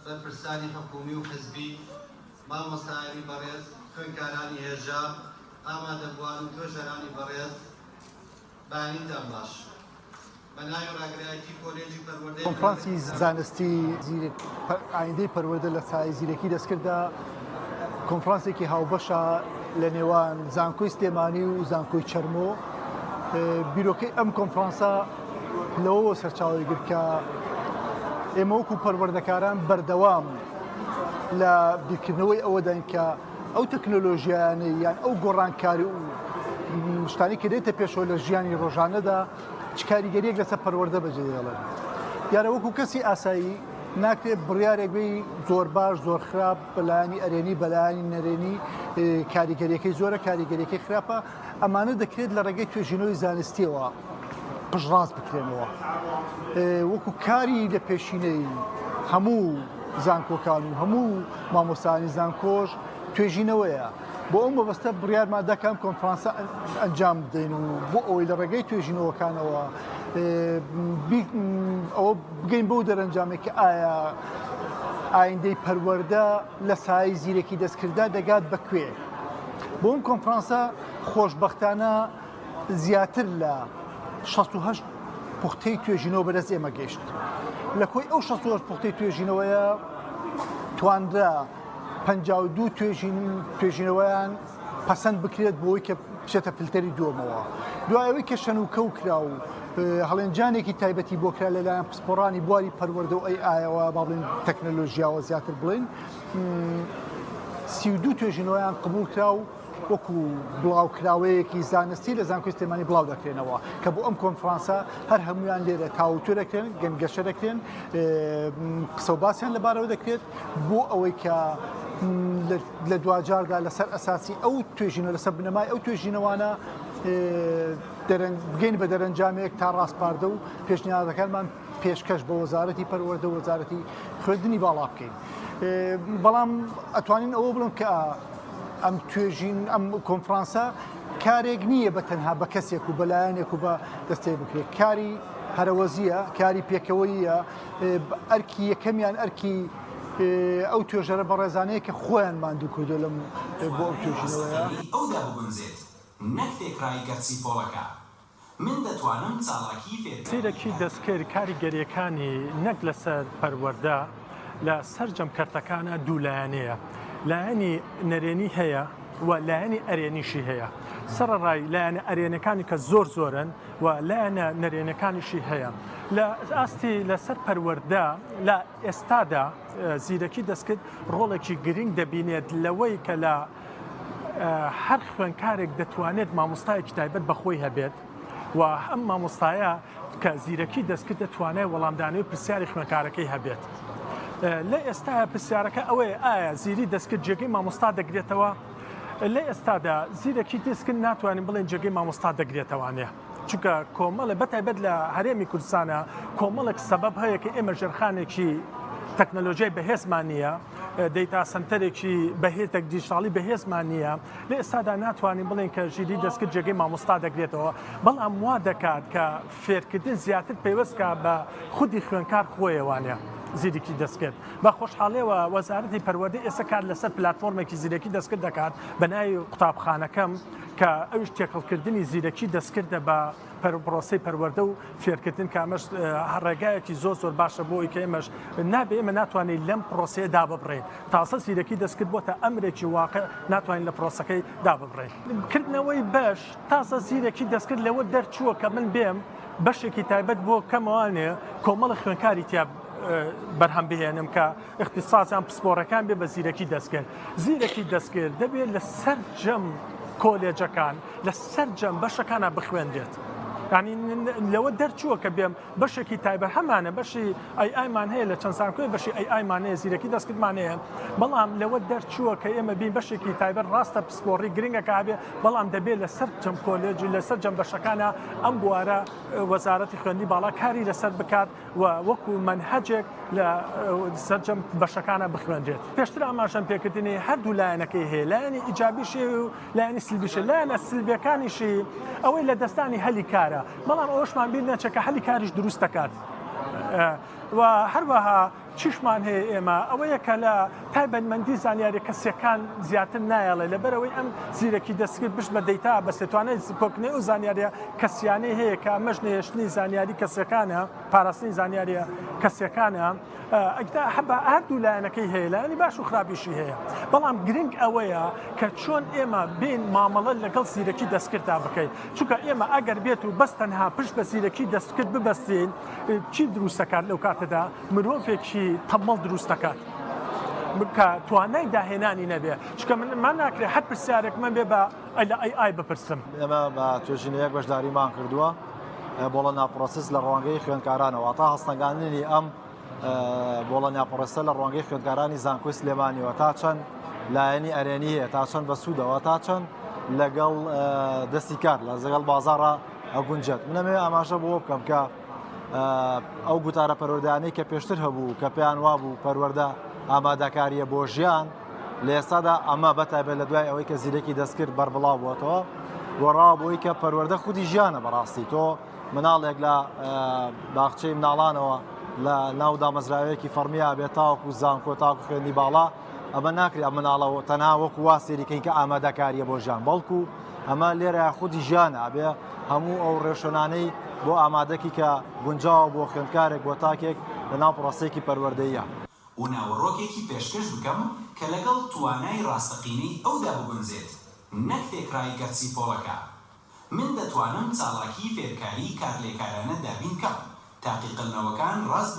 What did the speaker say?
بەرپرسانی حکومی و حزبی مامۆستایانی بەڕێز خوێندکارانی هێژا ئامادەبووان و توێژەرانی بەڕێز بانیتان باش بەناوی ڕاگرایەتی کۆلێژی پەروەردەی کۆنفرانسی زانستی ئایندەی پەروەردە لە سای زیرەکی دەستکردە کۆنفرانسێکی هاوبەشە لە نێوان زانکۆی سلێمانی و زانکۆی چەرمۆ بیرۆکەی ئەم کۆنفرانسە لەوە سەرچاوی گرت کە ئێمە وەکو پەروەردەکاران بەردەوام لە بیرکردنەوەی ئەوەدان کە ئەو تەکنۆلۆژیانەی یان ئەو گۆڕانکاری و شتانی کە دێتە پێشەوە لە ژیانی ڕۆژانەدا چ کاریگەریەک لەسەر پەروەردە بەجێدێڵێن دیارە وەکو کەسی ئاسایی ناکرێت بڕیارێک بێ زۆر باش زۆر خراپ بەلایانی ئەرێنی بەلایانی نەرێنی کاریگەریەکەی زۆرە کاریگەریەکەی خراپە ئەمانە دەکرێت لە ڕێگەی توێژینەوەی زانستیەوە پشڕاست بکرێنەوە وەکو کاری لە پێشینەی هەموو زانکۆکان و هەموو مامۆستانی زانکۆش توێژینەوەیە بۆ ئەو مەبەستە بڕیارمان دەکەم کۆنفرانسە ئەنجام بدەین و بۆ ئەوەی لە ڕێگەی توێژینەوەکانەوە ئەوە بگەین بەو دەرەنجامێک کە ئایا ئایندەی پەروەردە لە سای زیرەکی دەستکردا دەگات بەکوێ بۆ ئەم کۆنفرانسە خۆشبەختانە زیاتر لە 68 پوختەی توێژینەوە بەدەست ئێمە گەیشت لە کۆی ئەو 68 پوختەی توێژینەوەیە توانرا 52 توێژینەوەیان پەسەند بکرێت بۆی کە بچێتە فیلتەری دووەمەوە دوایەوەی کە شەنوکە و کرا و هەڵێنجانێکی تایبەتی بۆ کرا لەلایەن پسپۆڕانی بواری پەروەردە و ئایەوە با بڵێن تەکنۆلۆژیاوە زیاتر بڵێن 32 توێژینەوەیان قبول کرا و وەکو بڵاوکراوەیەکی زانستی لە زانکۆی سلێمانی بڵاو دەکرێنەوە کە بۆ ئەم کۆنفرانسە هەر هەمویان لێرە تاوتو دەکرێن گەنگەشە دەکرێن قسە و باسییان لەبارەوە دەکرێت بۆ ئەوەی کە لە دوجاردا لەسەر ئەساسی ئەو توێژینە لەسەر بنەمای ئەو توێژینەوانە بگەین بە دەرەنجامێک تا ڕاستپاردە و پێشنیازەکانمان پێشکەش بە وەزارەتی پەروەردە و وەزارەتی خوێندنی باڵا بکەین بەڵام ئەتوانین ئەوە بڵم کە ئەم توێژین ئەم کۆنفرانسە کارێک نییە بە تەنها بە کەسێک و بەلایەنێک و بە دەستێ بکرێت کاری هەرەوەزیە کاری پێکەوەیە ئەرکی یەکەمیان ئەرکی ئەو توێژەرە بە ڕێزانەیە کە خۆیان ماندوو کردو لەم بۆ ئەو توێژینەوەیە ئەودا بگونجێت نەک فێکرایی گەرچی پۆڵەکە من دەتوانم چاڵاکی سیرەکی دەستکرد کاریگەریەکانی نەک لەسەر پەروەردە لە سەرجەم کەرتەکانە دوولایەنەیە لایەنی نەرێنی هەیە و لایەنی ئەرێنیشی هەیە سەرڕای لایەنە ئەرێنەکانی کە زۆر زۆرن و لایەنە نەرێنەکانیشی هەیە لە ئاستی لەسەر پەروەردە لە ئێستادا زیرەکی دەستکرد ڕۆڵێکی گرنگ دەبینێت لەوەی کە لە هەر خوێندکارێک دەتوانێت مامۆستایەکی تایبەت بەخۆی هەبێت و ئەم مامۆستایە کە زیرەکی دەستکرد دەتوانێت وەڵامدانی و پرسیاری خوێندکارەکەی هەبێت لە ئێستا پرسیارەکە ئەوەیە ئایا زیری دەستکرد جێگەی مامۆستا دەگرێتەوە لە ئێستادا زیرەکی دەستکرد ناتوانین بڵێن جێگەی مامۆستا دەگرێتەوانێ چونکە کۆمەڵە بەتایبەت لە هەرێمی کوردستانە کۆمەڵێک سەبەب هەیە کە ئێمە ژێرخانێکی تەکنەلۆژیای بەهێزمان نییە دەیتا سنتەرێکی بەهێتێک دیژیتاڵی بەهێزمان نییە لە ئێستادا ناتوانین بڵێن کە ژیری دەستکرد جێگەی مامۆستا دەگرێتەوە بەڵام وا دەکات کە فێرکردن زیاتر پێوەستکە بە خودی خوێندکار خۆیەوانە زیرەکی دەستکرد بە خۆشحاڵیەوە وەزارەتی پەروەردە ئێستا کار لەسەر پلاتفۆرمێکی زیرەکی دەستکرد دەکات بە ناوی قوتابخانەکەم کە ئەوش تێکەڵکردنی زیرەکی دەستکردە بە پرۆسەی پەروەردە و فێرکردن کە ئەمەش ڕێگایەکی زۆر باشە بۆ ئەوەی کە ئێمەش نابێ ئێمە ناتوانین لەم پرۆسەیە داببڕین تاسە زیرەکی دەستکرد بۆتە ئەمرێکی واقع ناتوانین لە پرۆسەکەی داببڕین کردنەوەی بەش تاسە زیرەکی دەستکرد لەوە دەرچووە کە من بێم بەشێکی تایبەت بۆ کەمەوانێ کۆمەڵی خوێندکاری تیا بەرهەم بهێنم کە اختصاسیان پسپۆڕەکان بێ بە زیرەکی دەستکرد زیرەکی دەستکرد دەبێت لە سەرجەم کۆلێجەکان لە سەرجەم بەشەکانە بخوێندێت ینی لەوە دەرچووە کە بێم بەشێکی تایبەت هەمانە بەشی ئایمان هەیە لە چەند سانکۆی بەشی ئایمانەیە زیرەکی دەستکردمانەیە بەڵام لەوە دەرچووە کە ئێمە بین بەشێکی تایبەت ڕاستە پسپۆڕی گرنگەکە هەبێ بەڵام دەبێت لە سەرجەم کۆلێجی لە سەرجەم بەشەکانە ئەم بوارە وەزارەتی خوێندنی باڵا کاری لەسەر بکات و وەکو منهەجێک لە سەرجەم بەشەکانە بخوێنرێت پێشتر ئاماژەم پێکردنی هەردوو لایەنەکەی هەیە لایەنی ئیجابیشی و لایەنی سلبیشە لایەنە سلبیەکانیشی ئەوەی لە دەستانی هەلی کارە بەڵام ئەوەشمان بیر نەچێت کە هەلی کاریش دروست دەکات و هەروەها چیشمان هەیە ئێمە ئەوەیە کە لە تایبەتمەندی زانیاری کەسیەکان زیاتر نایەڵێ لەبەرەوەی ئەم زیرەکی دەستکرد بشت بە دەیتا بە سێتوانەی کۆکنی و زانیاریە کەسیانەی هەیە کە ئەمەش نێشتنی زانیاری کەسیەکانە پاراستنی زانیاریە کەسیەکانە ئەگدا هەبە هەردوو لایەنەکەی هەیە لایەنی باش و خراپیشی هەیە بەڵام گرنگ ئەوەیە کە چۆن ئێمە بین مامەڵە لەگەڵ زیرەکی دەستکرددا بکەین چونکە ئێمە ئەگەر بێت و بەس تەنها پشت بە زیرەکی دەستکرد ببەستین چی دروست دەکات لەو کاتەدا مرۆڤێکی تەمەڵ دروست دەکات کە توانای داهێنانی نەبێ چکە من ناکرێت هەر پرسیارێکمە بێ بە ئای بپرسم ئێمە بە توێژینەیەک بەشداریمان کردووە بۆڵە ناپڕۆسس لە ڕوانگەی خوێندکارانەوە تا هەستەنگاننی ئەم بۆڵە ناپڕۆسە لە ڕوانگەی خوێندکارانی زانکۆی سلێمانیەوە تا چەند لایەنی ئەرێنی هەیە تا چەند بە سوودەوە تا چەند لەگەڵ دەستی کار لە زەگەڵ بازاڕە ئەگونجێت منەمێ ئاماژە بۆ بکەم کە ئەو گوتارە پەروەردانەی کە پێشتر هەبوو کە پێیان وابوو پەروەردە ئامادەکاریە بۆ ژیان لە ئێستادا ئەمە بەتایبێت لە دوای ئەوەی کە زیرەکی دەستکرد بەربڵاو بووەتەوە گۆڕاوە بۆی کە پەروەردە خودی ژیانە بەڕاستی تۆ مناڵێک لە باخچەی مناڵانەوە لە ناو دامەزراوەیەکی فەرمیە بێت تاوەکو زانکۆ تاوەکو خوێندی باڵا ئەمە ناکرێت ئەم مناڵەوە تەنها وەکو وا سێریکەین کە ئامادەکاریە بۆ ژیان بەڵکو ئەمە لێرە خودی ژیانە ئەبێ هەموو ئەو ڕێشەنانەی بۆ ئامادەکی کە گونجاو بۆ خوێندکارێک بۆ تاکێک لە ناو پرۆسەیەکی پەروەردەیە و ناوەڕۆکێکی پێشکەش بکەم کە لەگەڵ توانای ڕاستەقینەی ئەودا بگونجێت نەک تێکڕای گەرچی پۆڵەکە من دەتوانم چاڵاکی فێرکاری کارلێکارانە دابین کەم تاقیقکردنەوەکان ڕاست